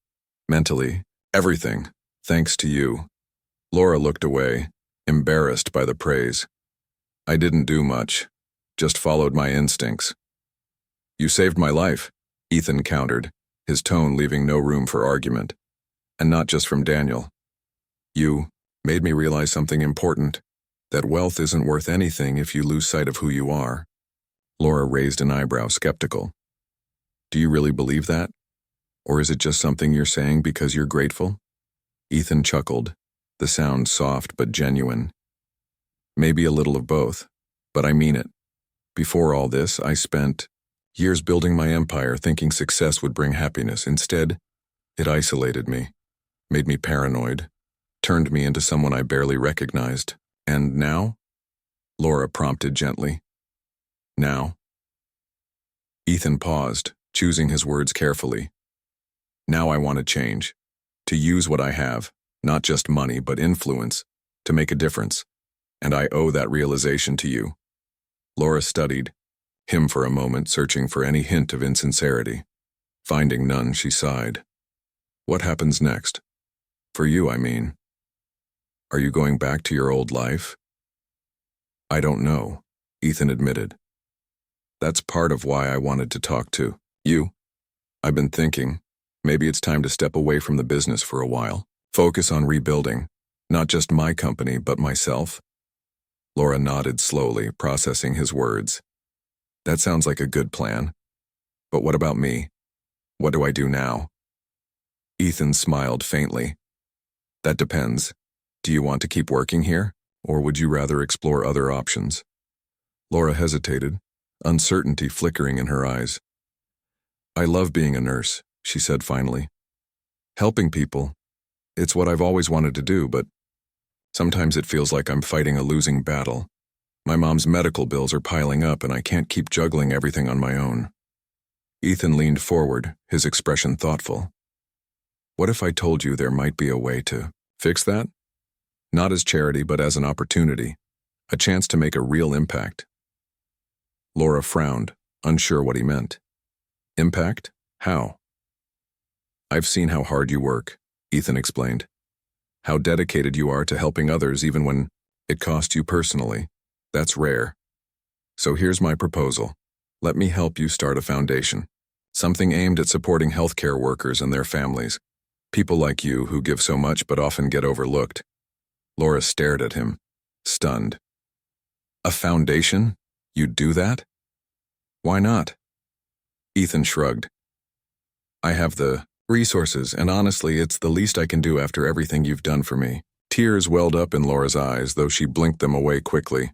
mentally, everything, thanks to you." Laura looked away, embarrassed by the praise. "I didn't do much, just followed my instincts." "You saved my life," Ethan countered, his tone leaving no room for argument. "And not just from Daniel. You made me realize something important, that wealth isn't worth anything if you lose sight of who you are." Laura raised an eyebrow, skeptical. "Do you really believe that? Or is it just something you're saying because you're grateful?" Ethan chuckled, the sound soft but genuine. "Maybe a little of both, but I mean it. Before all this, I spent years building my empire thinking success would bring happiness. Instead, it isolated me, made me paranoid, turned me into someone I barely recognized. And now?" Laura prompted gently. "Now?" Ethan paused, choosing his words carefully. "Now I want to change, to use what I have, not just money but influence, to make a difference. And I owe that realization to you." Laura studied him for a moment, searching for any hint of insincerity. Finding none, she sighed. "What happens next?" For you, I mean. Are you going back to your old life? I don't know, Ethan admitted. That's part of why I wanted to talk to you. I've been thinking, maybe it's time to step away from the business for a while. Focus on rebuilding, not just my company, but myself. Laura nodded slowly, processing his words. That sounds like a good plan. But what about me? What do I do now? Ethan smiled faintly. That depends. Do you want to keep working here, or would you rather explore other options? Laura hesitated, uncertainty flickering in her eyes. I love being a nurse, she said finally. Helping people, it's what I've always wanted to do, but sometimes it feels like I'm fighting a losing battle. My mom's medical bills are piling up and I can't keep juggling everything on my own. Ethan leaned forward, his expression thoughtful. What if I told you there might be a way to fix that? Not as charity, but as an opportunity, a chance to make a real impact. Laura frowned, unsure what he meant. Impact? How? I've seen how hard you work, Ethan explained. How dedicated you are to helping others even when it costs you personally. That's rare. So here's my proposal. Let me help you start a foundation. Something aimed at supporting healthcare workers and their families. People like you who give so much but often get overlooked. Laura stared at him, stunned. A foundation? You'd do that? Why not? Ethan shrugged. I have the resources, and honestly, it's the least I can do after everything you've done for me. Tears welled up in Laura's eyes, though she blinked them away quickly.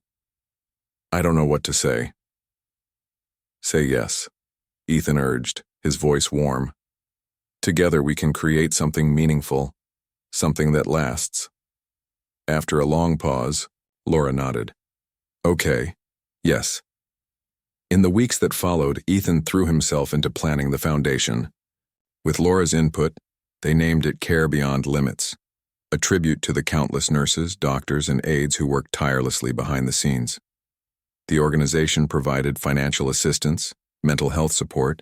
I don't know what to say. Say yes, Ethan urged, his voice warm. Together we can create something meaningful, something that lasts. After a long pause, Laura nodded. Okay, yes. In the weeks that followed, Ethan threw himself into planning the foundation. With Laura's input, they named it Care Beyond Limits, a tribute to the countless nurses, doctors, and aides who worked tirelessly behind the scenes. The organization provided financial assistance, mental health support,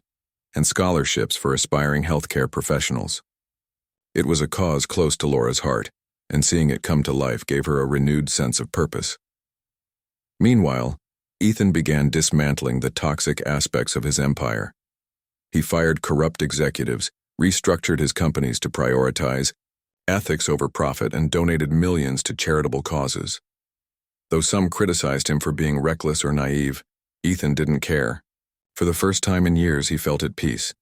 and scholarships for aspiring healthcare professionals. It was a cause close to Laura's heart, and seeing it come to life gave her a renewed sense of purpose. Meanwhile, Ethan began dismantling the toxic aspects of his empire. He fired corrupt executives, restructured his companies to prioritize ethics over profit, and donated millions to charitable causes. Though some criticized him for being reckless or naive, Ethan didn't care. For the first time in years, he felt at peace.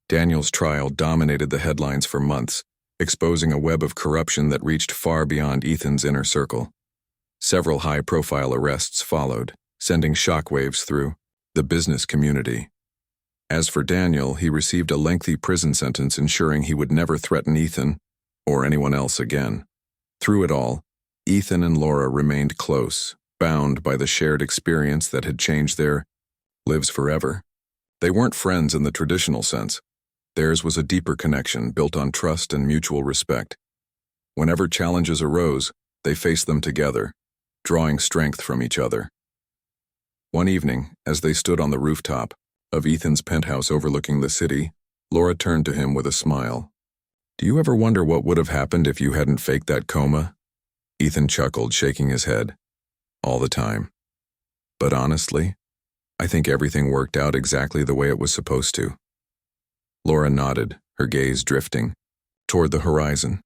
Daniel's trial dominated the headlines for months, exposing a web of corruption that reached far beyond Ethan's inner circle. Several high-profile arrests followed, sending shockwaves through the business community. As for Daniel, he received a lengthy prison sentence ensuring he would never threaten Ethan or anyone else again. Through it all, Ethan and Laura remained close, bound by the shared experience that had changed their lives forever. They weren't friends in the traditional sense. Theirs was a deeper connection built on trust and mutual respect. Whenever challenges arose, they faced them together, drawing strength from each other. One evening, as they stood on the rooftop of Ethan's penthouse overlooking the city, Laura turned to him with a smile. Do you ever wonder what would have happened if you hadn't faked that coma? Ethan chuckled, shaking his head. All the time. But honestly, I think everything worked out exactly the way it was supposed to. Laura nodded, her gaze drifting toward the horizon.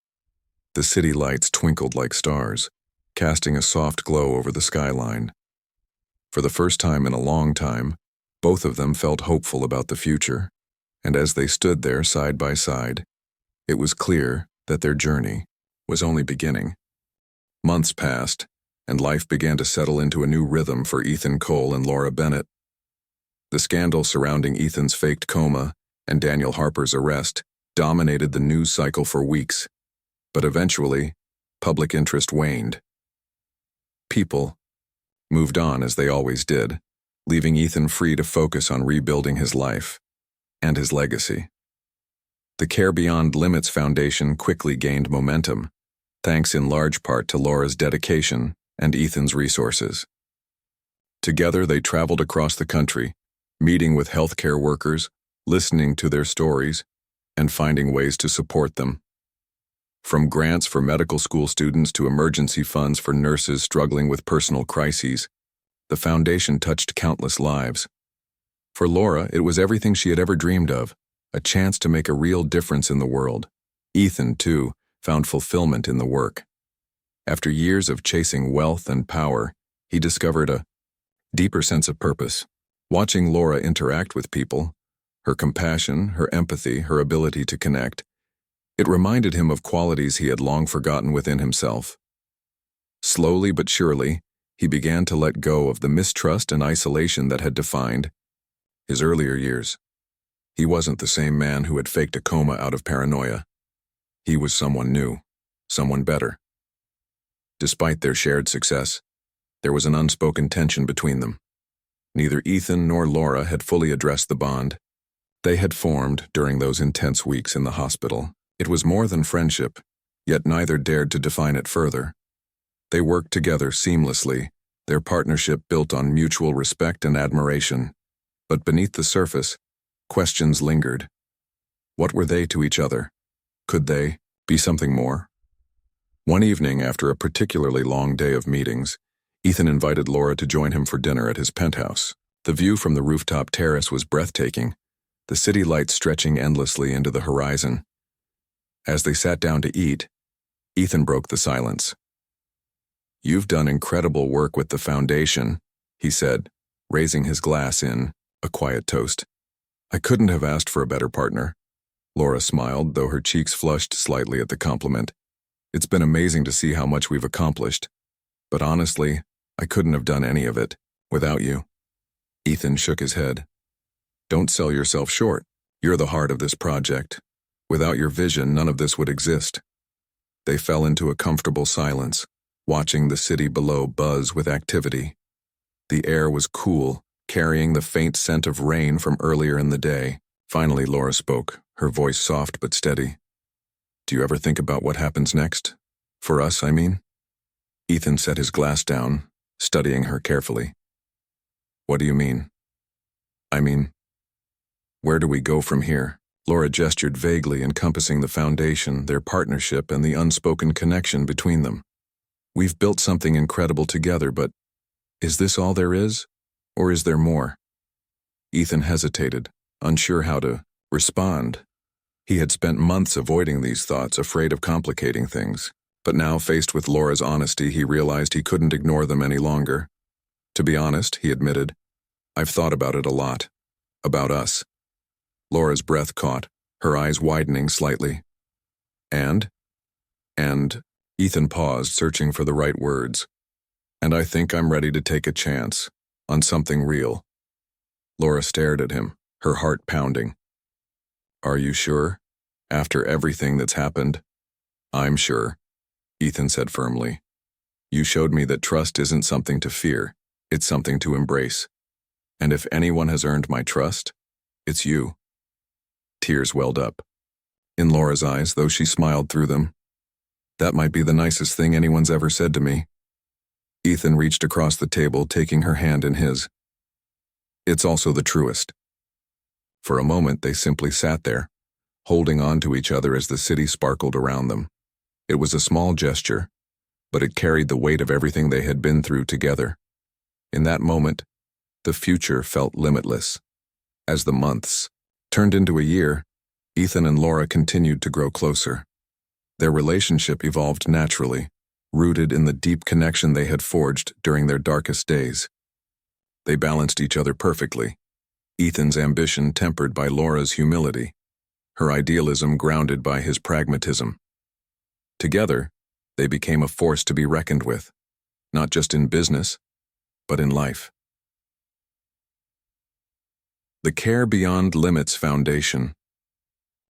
The city lights twinkled like stars, casting a soft glow over the skyline. For the first time in a long time, both of them felt hopeful about the future, and as they stood there side by side, it was clear that their journey was only beginning. Months passed, and life began to settle into a new rhythm for Ethan Cole and Laura Bennett. The scandal surrounding Ethan's faked coma and Daniel Harper's arrest dominated the news cycle for weeks, but eventually, public interest waned. People moved on as they always did, leaving Ethan free to focus on rebuilding his life and his legacy. The Care Beyond Limits Foundation quickly gained momentum, thanks in large part to Laura's dedication and Ethan's resources. Together, they traveled across the country, meeting with healthcare workers, listening to their stories, and finding ways to support them. From grants for medical school students to emergency funds for nurses struggling with personal crises, the foundation touched countless lives. For Laura, it was everything she had ever dreamed of, a chance to make a real difference in the world. Ethan, too, found fulfillment in the work. After years of chasing wealth and power, he discovered a deeper sense of purpose. Watching Laura interact with people, her compassion, her empathy, her ability to connect, it reminded him of qualities he had long forgotten within himself. Slowly but surely, he began to let go of the mistrust and isolation that had defined his earlier years. He wasn't the same man who had faked a coma out of paranoia. He was someone new, someone better. Despite their shared success, there was an unspoken tension between them. Neither Ethan nor Laura had fully addressed the bond they had formed during those intense weeks in the hospital. It was more than friendship, yet neither dared to define it further. They worked together seamlessly, their partnership built on mutual respect and admiration. But beneath the surface, questions lingered. What were they to each other? Could they be something more? One evening, after a particularly long day of meetings, Ethan invited Laura to join him for dinner at his penthouse. The view from the rooftop terrace was breathtaking, the city lights stretching endlessly into the horizon. As they sat down to eat, Ethan broke the silence. "You've done incredible work with the foundation," he said, raising his glass in a quiet toast. "I couldn't have asked for a better partner." Laura smiled, though her cheeks flushed slightly at the compliment. "It's been amazing to see how much we've accomplished. But honestly, I couldn't have done any of it without you." Ethan shook his head. "Don't sell yourself short. You're the heart of this project. Without your vision, none of this would exist." They fell into a comfortable silence, watching the city below buzz with activity. The air was cool, carrying the faint scent of rain from earlier in the day. Finally, Laura spoke, her voice soft but steady. "Do you ever think about what happens next? For us, I mean?" Ethan set his glass down, studying her carefully. "What do you mean?" "I mean, where do we go from here?" Laura gestured vaguely, encompassing the foundation, their partnership, and the unspoken connection between them. "We've built something incredible together, but is this all there is? Or is there more?" Ethan hesitated, unsure how to respond. He had spent months avoiding these thoughts, afraid of complicating things. But now, faced with Laura's honesty, he realized he couldn't ignore them any longer. "To be honest," he admitted, "I've thought about it a lot. About us." Laura's breath caught, her eyes widening slightly. And Ethan paused, searching for the right words. "And I think I'm ready to take a chance on something real." Laura stared at him, her heart pounding. "Are you sure? After everything that's happened?" "I'm sure," Ethan said firmly. "You showed me that trust isn't something to fear, it's something to embrace. And if anyone has earned my trust, it's you." Tears welled up in Laura's eyes, though she smiled through them. "That might be the nicest thing anyone's ever said to me." Ethan reached across the table, taking her hand in his. "It's also the truest." For a moment, they simply sat there, holding on to each other as the city sparkled around them. It was a small gesture, but it carried the weight of everything they had been through together. In that moment, the future felt limitless. As the months turned into a year, Ethan and Laura continued to grow closer. Their relationship evolved naturally, rooted in the deep connection they had forged during their darkest days. They balanced each other perfectly, Ethan's ambition tempered by Laura's humility, her idealism grounded by his pragmatism. Together, they became a force to be reckoned with, not just in business, but in life. The Care Beyond Limits Foundation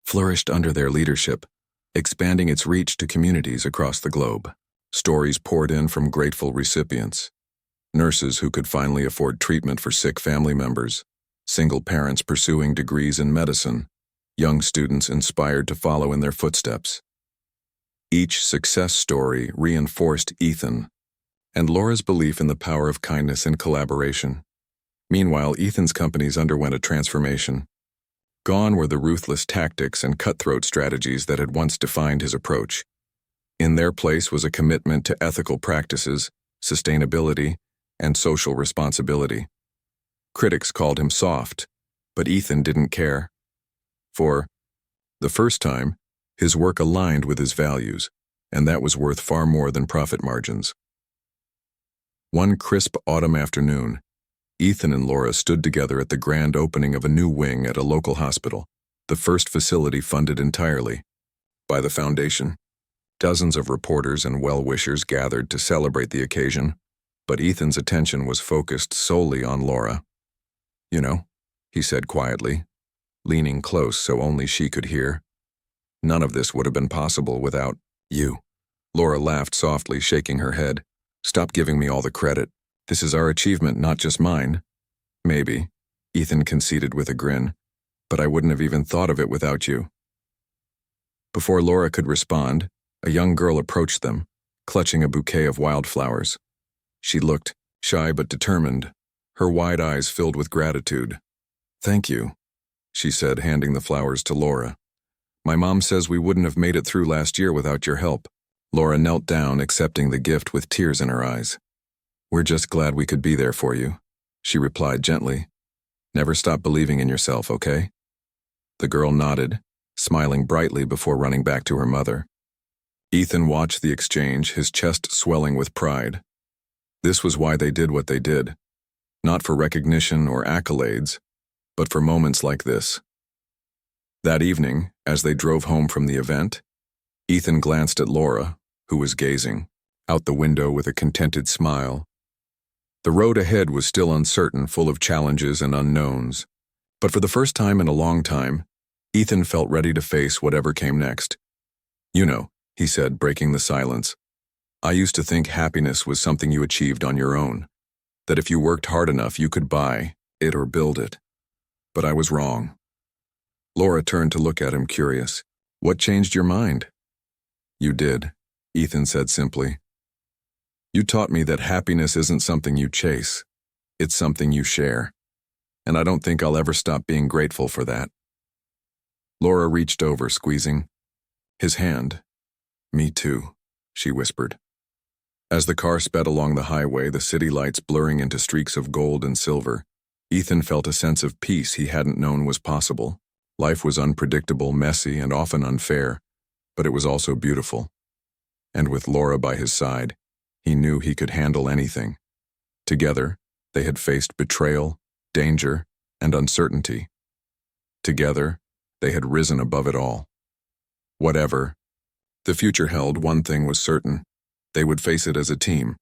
flourished under their leadership, expanding its reach to communities across the globe. Stories poured in from grateful recipients, nurses who could finally afford treatment for sick family members, single parents pursuing degrees in medicine, young students inspired to follow in their footsteps. Each success story reinforced Ethan and Laura's belief in the power of kindness and collaboration. Meanwhile, Ethan's companies underwent a transformation. Gone were the ruthless tactics and cutthroat strategies that had once defined his approach. In their place was a commitment to ethical practices, sustainability, and social responsibility. Critics called him soft, but Ethan didn't care. For the first time, his work aligned with his values, and that was worth far more than profit margins. One crisp autumn afternoon, Ethan and Laura stood together at the grand opening of a new wing at a local hospital, the first facility funded entirely by the foundation. Dozens of reporters and well-wishers gathered to celebrate the occasion, but Ethan's attention was focused solely on Laura. "You know," he said quietly, leaning close so only she could hear, "none of this would have been possible without you." Laura laughed softly, shaking her head. "Stop giving me all the credit. This is our achievement, not just mine." "Maybe," Ethan conceded with a grin, "but I wouldn't have even thought of it without you." Before Laura could respond, a young girl approached them, clutching a bouquet of wildflowers. She looked shy but determined, her wide eyes filled with gratitude. "Thank you," she said, handing the flowers to Laura. "My mom says we wouldn't have made it through last year without your help." Laura knelt down, accepting the gift with tears in her eyes. "We're just glad we could be there for you," she replied gently. "Never stop believing in yourself, okay?" The girl nodded, smiling brightly before running back to her mother. Ethan watched the exchange, his chest swelling with pride. This was why they did what they did. Not for recognition or accolades, but for moments like this. That evening, as they drove home from the event, Ethan glanced at Laura, who was gazing out the window with a contented smile. The road ahead was still uncertain, full of challenges and unknowns, but for the first time in a long time, Ethan felt ready to face whatever came next. "You know," he said, breaking the silence, "I used to think happiness was something you achieved on your own, that if you worked hard enough you could buy it or build it. But I was wrong." Laura turned to look at him, curious. "What changed your mind?" "You did," Ethan said simply. "You taught me that happiness isn't something you chase, it's something you share. And I don't think I'll ever stop being grateful for that." Laura reached over, squeezing his hand. "Me too," she whispered. As the car sped along the highway, the city lights blurring into streaks of gold and silver, Ethan felt a sense of peace he hadn't known was possible. Life was unpredictable, messy, and often unfair, but it was also beautiful. And with Laura by his side, he knew he could handle anything. Together, they had faced betrayal, danger, and uncertainty. Together, they had risen above it all. Whatever the future held, one thing was certain: they would face it as a team.